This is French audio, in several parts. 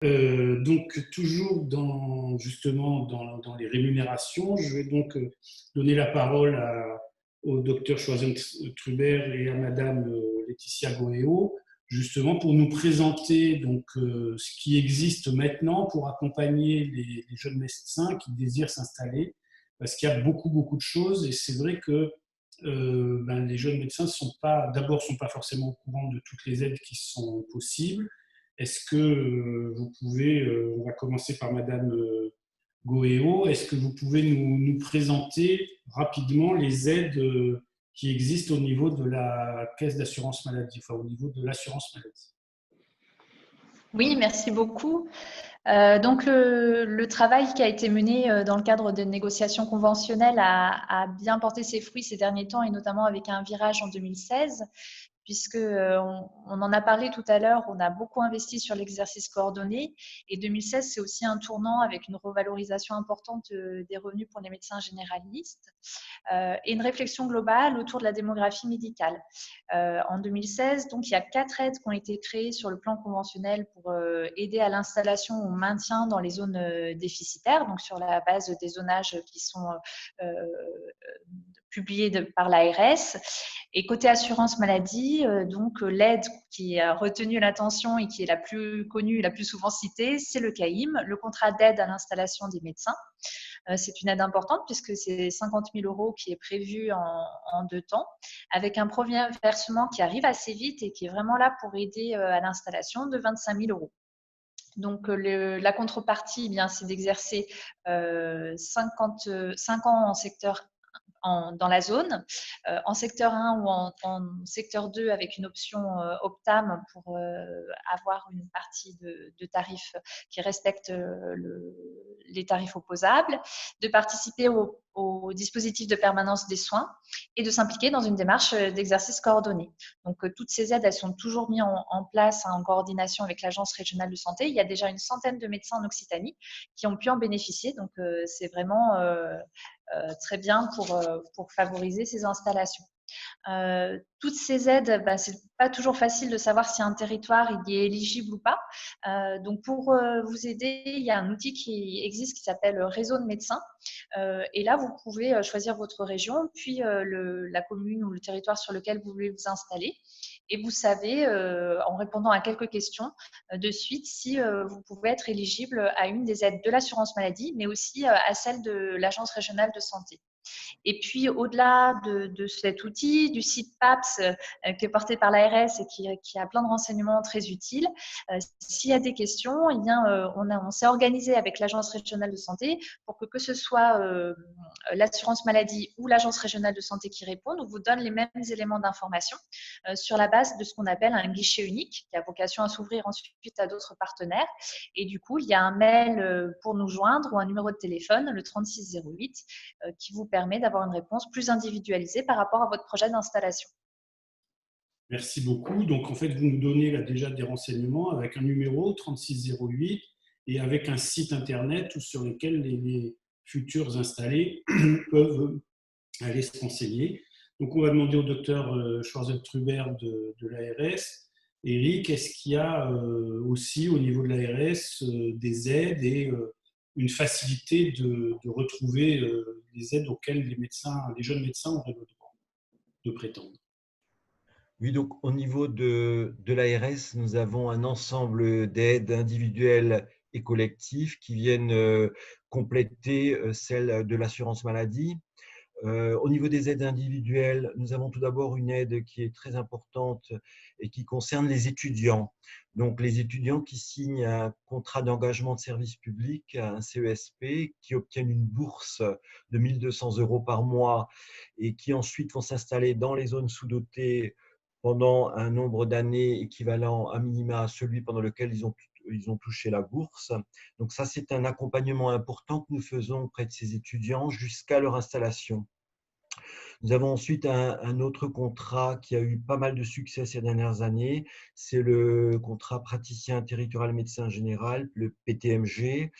Donc, toujours justement dans les rémunérations, je vais donc donner la parole au docteur Schwarzen-Truber et à Madame Laetitia Goéo, justement pour nous présenter donc, ce qui existe maintenant pour accompagner les jeunes médecins qui désirent s'installer, parce qu'il y a beaucoup de choses, et c'est vrai que les jeunes médecins sont pas forcément au courant de toutes les aides qui sont possibles. Est-ce que vous pouvez, on va commencer par Madame Goéo, est-ce que vous pouvez nous présenter rapidement les aides qui existent au niveau de la caisse d'assurance maladie, enfin au niveau de l'assurance maladie? Oui, merci beaucoup. Donc, le travail qui a été mené dans le cadre des négociations conventionnelles a bien porté ses fruits ces derniers temps, et notamment avec un virage en 2016, puisque on en a parlé tout à l'heure, on a beaucoup investi sur l'exercice coordonné, et 2016, c'est aussi un tournant avec une revalorisation importante des revenus pour les médecins généralistes, et une réflexion globale autour de la démographie médicale. En 2016, donc, il y a 4 aides qui ont été créées sur le plan conventionnel pour aider à l'installation ou au maintien dans les zones déficitaires, donc sur la base des zonages qui sont publiés par l'ARS. Et côté assurance maladie, donc l'aide qui a retenu l'attention et qui est la plus connue, la plus souvent citée, c'est le CAIM, le contrat d'aide à l'installation des médecins. C'est une aide importante puisque c'est 50 000 € qui est prévu en 2 temps, avec un premier versement qui arrive assez vite et qui est vraiment là pour aider à l'installation de 25 000 €. Donc, la contrepartie, eh bien, c'est d'exercer 5 ans en secteur dans la zone, en secteur 1 ou en secteur 2 avec une option Optam pour avoir une partie de tarifs qui respectent les tarifs opposables, de participer au dispositif de permanence des soins et de s'impliquer dans une démarche d'exercice coordonné. Donc, toutes ces aides, elles sont toujours mises en place en coordination avec l'Agence régionale de santé. Il y a déjà une centaine de médecins en Occitanie qui ont pu en bénéficier. Donc, c'est vraiment très bien pour favoriser ces installations. Toutes ces aides, c'est pas toujours facile de savoir si un territoire il y est éligible ou pas. Donc pour vous aider, il y a un outil qui existe qui s'appelle Réseau de médecins. Et là, vous pouvez choisir votre région, puis la commune ou le territoire sur lequel vous voulez vous installer. Et vous savez, en répondant à quelques questions de suite, si vous pouvez être éligible à une des aides de l'assurance maladie, mais aussi à celle de l'Agence régionale de santé. Et puis, au-delà de cet outil, du site PAPS qui est porté par l'ARS et qui a plein de renseignements très utiles, s'il y a des questions, eh bien, on s'est organisé avec l'Agence régionale de santé pour que ce soit l'assurance maladie ou l'Agence régionale de santé qui répondent, on vous donne les mêmes éléments d'information sur la base de ce qu'on appelle un guichet unique qui a vocation à s'ouvrir ensuite à d'autres partenaires. Et du coup, il y a un mail pour nous joindre ou un numéro de téléphone, le 3608, qui vous permet d'avoir une réponse plus individualisée par rapport à votre projet d'installation. Merci beaucoup. Donc, en fait, vous nous donnez là déjà des renseignements avec un numéro 3608 et avec un site internet sur lequel les futurs installés peuvent aller se renseigner. Donc, on va demander au docteur Schwarzen-Truber de l'ARS. Eric, est-ce qu'il y a aussi au niveau de l'ARS des aides et une facilité de retrouver les aides auxquelles les jeunes médecins auraient le droit de prétendre? Oui, donc au niveau de l'ARS, nous avons un ensemble d'aides individuelles et collectives qui viennent compléter celles de l'assurance maladie. Au niveau des aides individuelles, nous avons tout d'abord une aide qui est très importante et qui concerne les étudiants. Donc, les étudiants qui signent un contrat d'engagement de service public, un CESP, qui obtiennent une bourse de 1 200 € par mois et qui ensuite vont s'installer dans les zones sous-dotées pendant un nombre d'années équivalent à minima à celui pendant lequel ils ont touché la bourse. Donc ça, c'est un accompagnement important que nous faisons auprès de ces étudiants jusqu'à leur installation. Nous avons ensuite un autre contrat qui a eu pas mal de succès ces dernières années. C'est le contrat praticien territorial médecin général, le PTMG,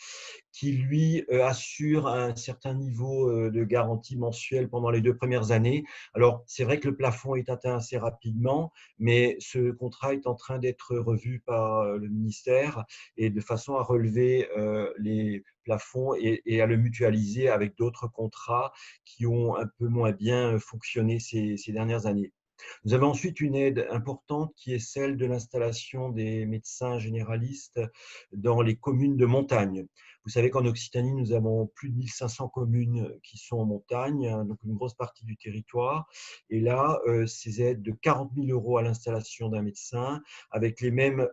qui lui assure un certain niveau de garantie mensuelle pendant les 2 premières années. Alors, c'est vrai que le plafond est atteint assez rapidement, mais ce contrat est en train d'être revu par le ministère et de façon à relever les plafonds et à le mutualiser avec d'autres contrats qui ont un peu moins bien fonctionné ces dernières années. Nous avons ensuite une aide importante qui est celle de l'installation des médecins généralistes dans les communes de montagne. Vous savez qu'en Occitanie, nous avons plus de 1500 communes qui sont en montagne, donc une grosse partie du territoire. Et là, ces aides de 40 000 € à l'installation d'un médecin, avec les mêmes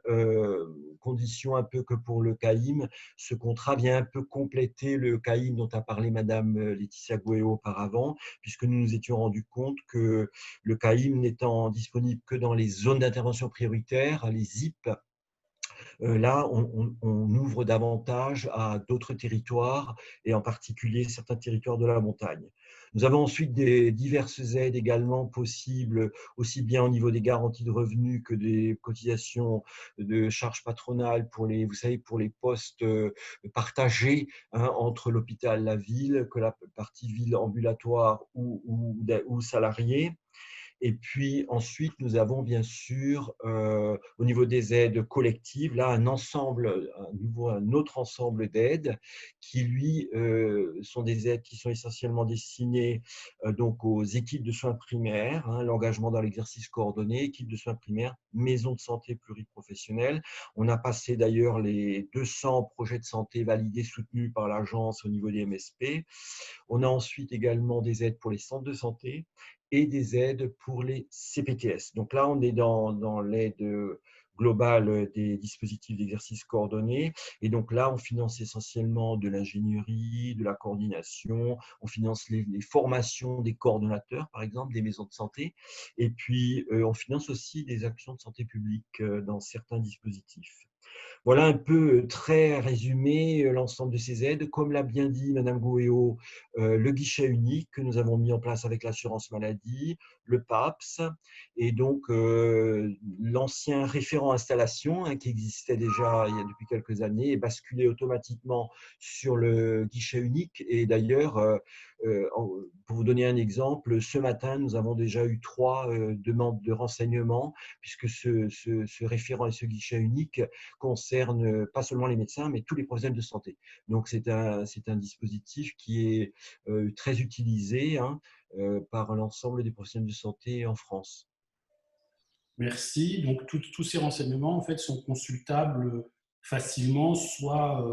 conditions un peu que pour le CAIM. Ce contrat vient un peu compléter le CAIM dont a parlé Madame Laetitia Gouéo auparavant, puisque nous nous étions rendus compte que le CAIM n'étant disponible que dans les zones d'intervention prioritaire, les ZIP, là, on ouvre davantage à d'autres territoires et en particulier certains territoires de la montagne. Nous avons ensuite des diverses aides également possibles, aussi bien au niveau des garanties de revenus que des cotisations de charges patronales pour les, vous savez, pour les postes partagés entre l'hôpital, la ville, que la partie ville ambulatoire ou salariée. Et puis ensuite, nous avons bien sûr, au niveau des aides collectives, là, un autre ensemble d'aides qui, lui, sont des aides qui sont essentiellement destinées donc aux équipes de soins primaires, l'engagement dans l'exercice coordonné, équipes de soins primaires, maisons de santé pluriprofessionnelles. On a passé d'ailleurs les 200 projets de santé validés, soutenus par l'agence au niveau des MSP. On a ensuite également des aides pour les centres de santé et des aides pour les CPTS. Donc là, on est dans l'aide globale des dispositifs d'exercice coordonné. Et donc là, on finance essentiellement de l'ingénierie, de la coordination, on finance les formations des coordonnateurs, par exemple, des maisons de santé. Et puis, on finance aussi des actions de santé publique dans certains dispositifs. Voilà un peu très résumé l'ensemble de ces aides. Comme l'a bien dit Madame Gouéo, le guichet unique que nous avons mis en place avec l'assurance maladie, le PAPS, et donc l'ancien référent installation qui existait déjà depuis quelques années est basculé automatiquement sur le guichet unique. Et d'ailleurs, pour vous donner un exemple, ce matin, nous avons déjà eu 3 demandes de renseignements, puisque ce référent et ce guichet unique concerne pas seulement les médecins, mais tous les professionnels de santé. Donc, c'est un dispositif qui est très utilisé par l'ensemble des professionnels de santé en France. Merci. Donc, tous ces renseignements, en fait, sont consultables facilement, soit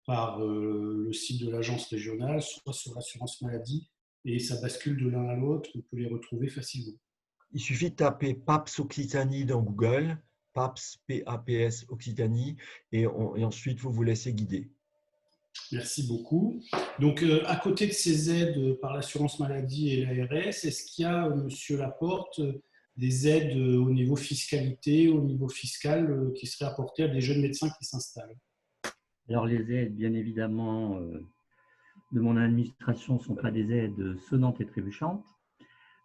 par le site de l'agence régionale, soit sur l'assurance maladie, et ça bascule de l'un à l'autre. On peut les retrouver facilement. Il suffit de taper PAPS Occitanie dans Google, PAPS, P-A-P-S Occitanie, et ensuite vous vous laissez guider. Merci beaucoup. Donc, à côté de ces aides par l'assurance maladie et l'ARS, est-ce qu'il y a, Monsieur Laporte, des aides au niveau fiscalité, au niveau fiscal, qui seraient apportées à des jeunes médecins qui s'installent? Alors les aides, bien évidemment, de mon administration ne sont pas des aides sonnantes et trébuchantes.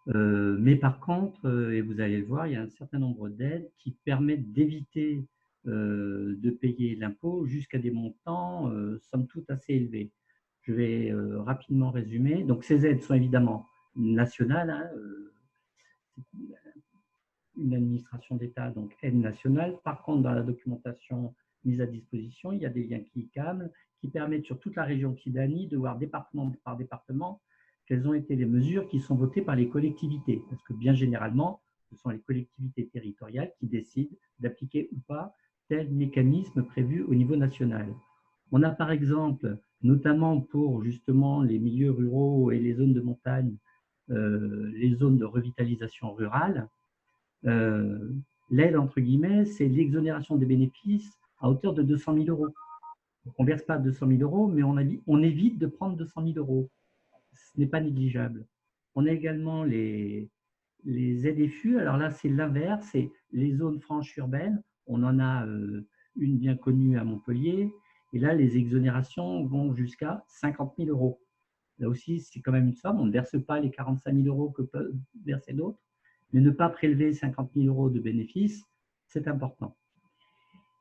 Mais par contre, et vous allez le voir, il y a un certain nombre d'aides qui permettent d'éviter de payer l'impôt jusqu'à des montants, somme toute, assez élevés. Je vais rapidement résumer. Donc ces aides sont évidemment nationales, une administration d'État, donc aide nationale. Par contre, dans la documentation mise à disposition, il y a des liens cliquables qui permettent sur toute la région Occitanie de voir département par département quelles ont été les mesures qui sont votées par les collectivités. Parce que bien généralement, ce sont les collectivités territoriales qui décident d'appliquer ou pas tel mécanisme prévu au niveau national. On a par exemple, notamment pour justement les milieux ruraux et les zones de montagne, les zones de revitalisation rurale, l'aide, entre guillemets, c'est l'exonération des bénéfices à hauteur de 200 000 €. Donc, on ne verse pas 200 000 €, mais on évite de prendre 200 000 €. Ce n'est pas négligeable. On a également les ZFU. Alors là, c'est l'inverse, c'est les zones franches urbaines. On en a une bien connue à Montpellier. Et là, les exonérations vont jusqu'à 50 000 €. Là aussi, c'est quand même une somme. On ne verse pas les 45 000 euros que peuvent verser d'autres, mais ne pas prélever 50 000 euros de bénéfices, c'est important.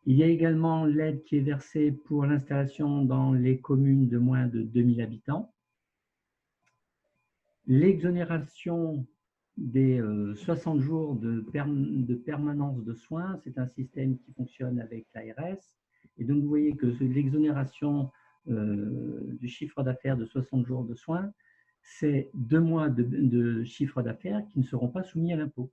Il y a également l'aide qui est versée pour l'installation dans les communes de moins de 2000 habitants. L'exonération des 60 jours de permanence de soins, c'est un système qui fonctionne avec l'ARS. Et donc, vous voyez que l'exonération du chiffre d'affaires de 60 jours de soins, c'est 2 mois de chiffre d'affaires qui ne seront pas soumis à l'impôt.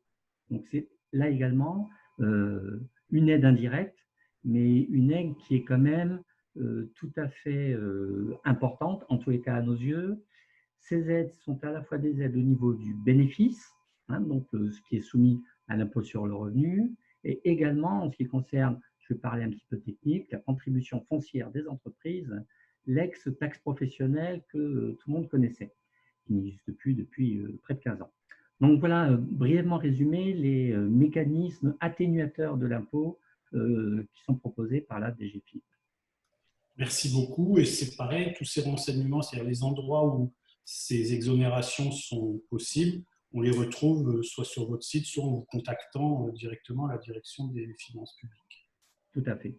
Donc, c'est là également une aide indirecte, mais une aide qui est quand même tout à fait importante, en tous les cas à nos yeux. Ces aides sont à la fois des aides au niveau du bénéfice, hein, donc ce qui est soumis à l'impôt sur le revenu, et également en ce qui concerne, je vais parler un petit peu technique, la contribution foncière des entreprises, l'ex-taxe professionnelle que tout le monde connaissait, qui n'existe plus depuis près de 15 ans. Donc voilà, brièvement résumé, les mécanismes atténuateurs de l'impôt qui sont proposés par la DGFiP. Merci beaucoup. Et c'est pareil, tous ces renseignements, c'est-à-dire les endroits où ces exonérations sont possibles, on les retrouve soit sur votre site, soit en vous contactant directement à la direction des finances publiques. Tout à fait.